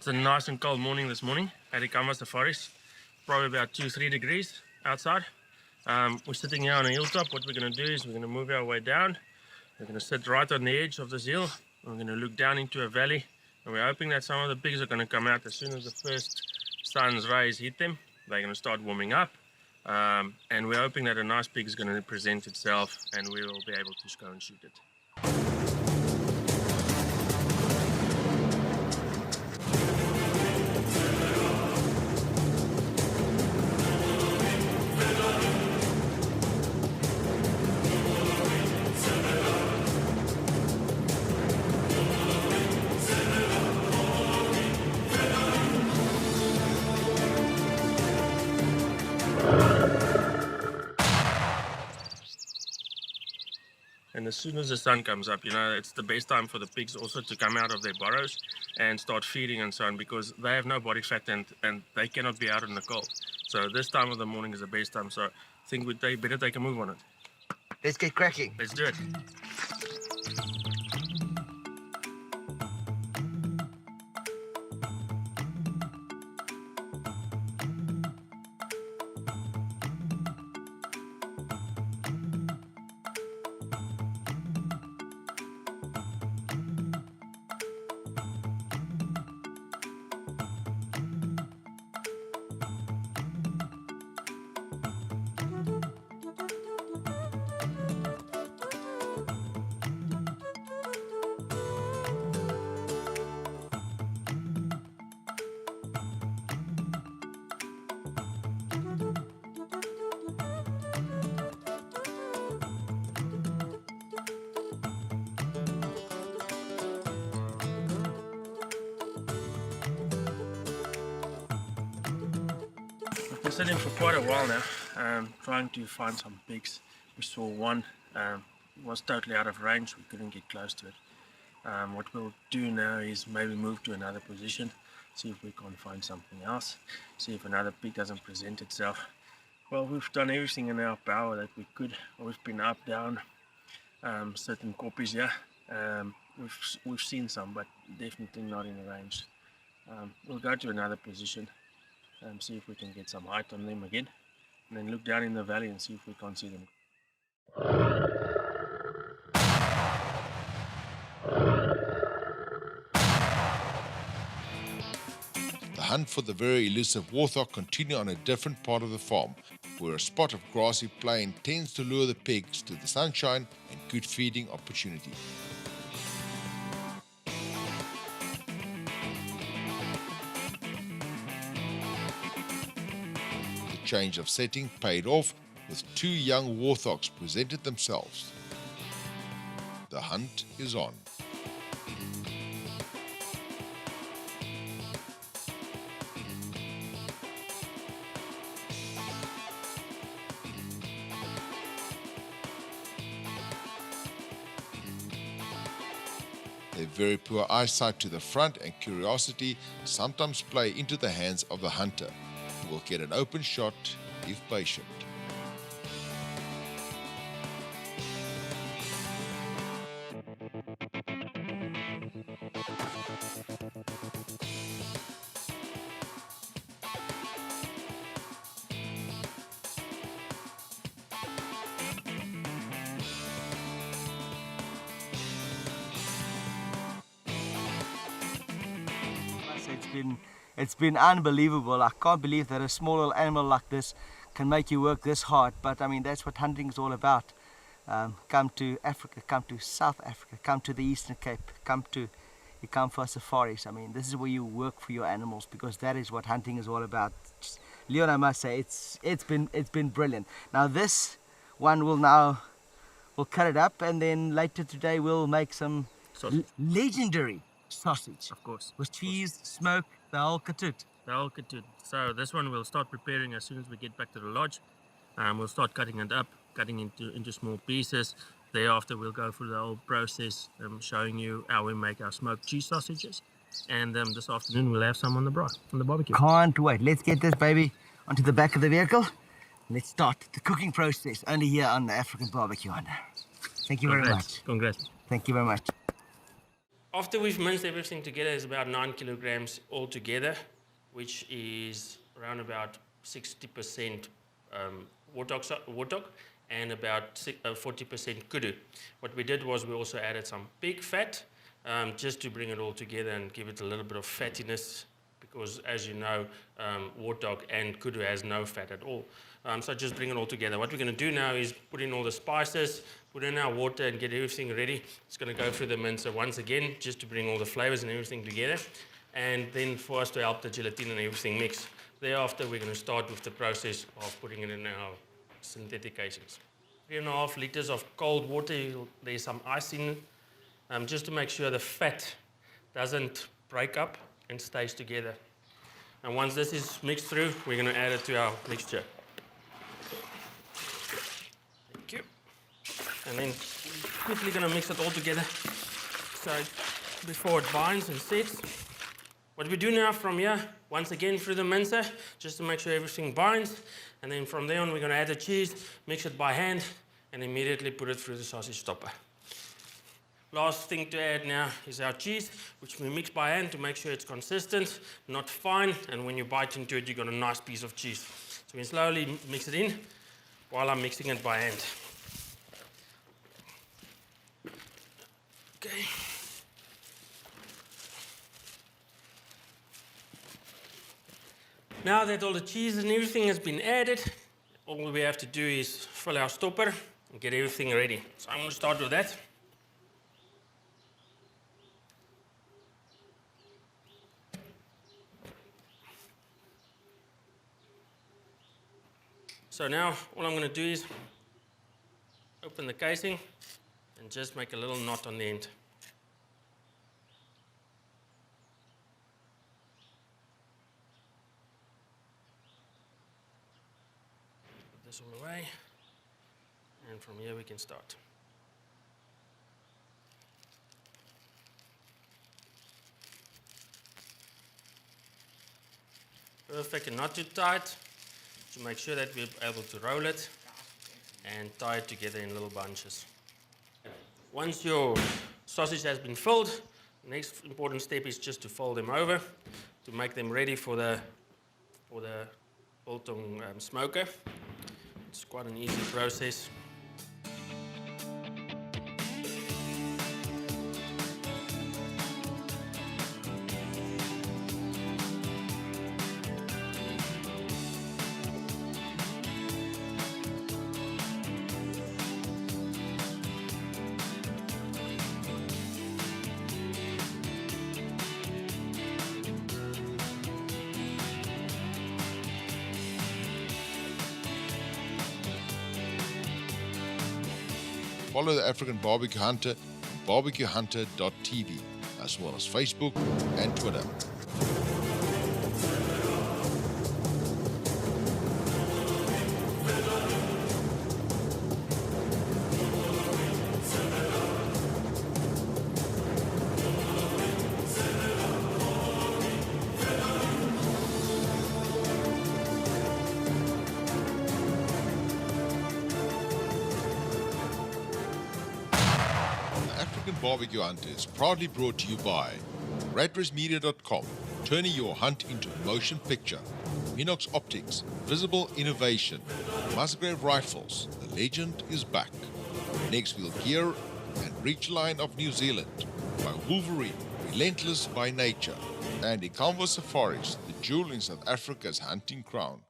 It's a nice and cold morning this morning at Ikamba Safaris. Probably about 2-3 degrees outside. We're sitting here on a hilltop. What we're going to do is we're going to move our way down. We're going to sit right on the edge of this hill. We're going to look down into a valley. And we're hoping that some of the pigs are going to come out as soon as the first sun's rays hit them. They're going to start warming up. And we're hoping that a nice pig is going to present itself and we will be able to go and shoot it. And as soon as the sun comes up, you know, it's the best time for the pigs also to come out of their burrows and start feeding and so on, because they have no body fat and they cannot be out in the cold. So this time of the morning is the best time. So I think we'd better take a move on it. Let's get cracking. Let's do it. We've been sitting for quite a while now, trying to find some pigs. We saw one, was totally out of range, we couldn't get close to it. What we'll do now is maybe move to another position, see if we can find something else, see if another pig doesn't present itself. Well, we've done everything in our power that we could. We've been up, down, certain copies here. We've seen some, but definitely not in range. We'll go to another position. See if we can get some height on them again, and then look down in the valley and see if we can't see them. The hunt for the very elusive warthog continues on a different part of the farm, where a spot of grassy plain tends to lure the pigs to the sunshine and good feeding opportunity. Change of setting paid off with two young warthogs presented themselves. The hunt is on. Their very poor eyesight to the front and curiosity sometimes play into the hands of the hunter, who will get an open shot if patient. It's been unbelievable. I can't believe that a small little animal like this can make you work this hard, but I mean that's what hunting is all about. Come to Africa, come to South Africa, come to the Eastern Cape, come for safaris. I mean, this is where you work for your animals, because that is what hunting is all about. Leon, I must say, it's been brilliant. Now this one we'll cut it up, and then later today we'll make some legendary sausage. Of course. With cheese, smoke, the whole katoot. The whole katoot. So this one we'll start preparing as soon as we get back to the lodge. We'll start cutting it up, cutting into small pieces. Thereafter we'll go through the whole process, showing you how we make our smoked cheese sausages. And this afternoon we'll have some on the barbecue. Can't wait. Let's get this baby onto the back of the vehicle. Let's start the cooking process only here on the African Barbecue Hunter. Thank you very much. Congrats. Thank you very much. After we've minced everything together, it's about 9 kilograms altogether, which is around about 60% warthog and about 40% kudu. What we did was we also added some pig fat just to bring it all together and give it a little bit of fattiness, because as you know, warthog and kudu has no fat at all. So just bring it all together. What we're going to do now is put in all the spices, put in our water and get everything ready. It's going to go through the mincer once again, just to bring all the flavors and everything together. And then for us to help the gelatin and everything mix. Thereafter, we're going to start with the process of putting it in our synthetic casings. 3.5 liters of cold water, there's some ice in it, just to make sure the fat doesn't break up and stays together. And once this is mixed through, we're going to add it to our mixture. Thank you. And then quickly going to mix it all together so before it binds and sets. What we do now from here, once again through the mincer, just to make sure everything binds. And then from there on, we're going to add the cheese, mix it by hand, and immediately put it through the sausage stopper. Last thing to add now is our cheese, which we mix by hand to make sure it's consistent, not fine, and when you bite into it, you got a nice piece of cheese. So we slowly mix it in while I'm mixing it by hand. Okay. Now that all the cheese and everything has been added, all we have to do is fill our stopper and get everything ready. So I'm going to start with that. So now all I'm going to do is open the casing and just make a little knot on the end. Put this on the way, and from here we can start. Perfect and not too tight, to make sure that we're able to roll it and tie it together in little bunches. Once your sausage has been filled, the next important step is just to fold them over to make them ready for the biltong smoker. It's quite an easy process. Follow the African Barbecue Hunter on barbecuehunter.tv, as well as Facebook and Twitter. Barbecue Hunter is proudly brought to you by RadRaceMedia.com, turning your hunt into a motion picture. Minox Optics, visible innovation. Musgrave Rifles, the legend is back. Next Wheel Gear and Reach Line of New Zealand. By Wolverine, relentless by nature. And Ikamva Safaris, the jewel in South Africa's hunting crown.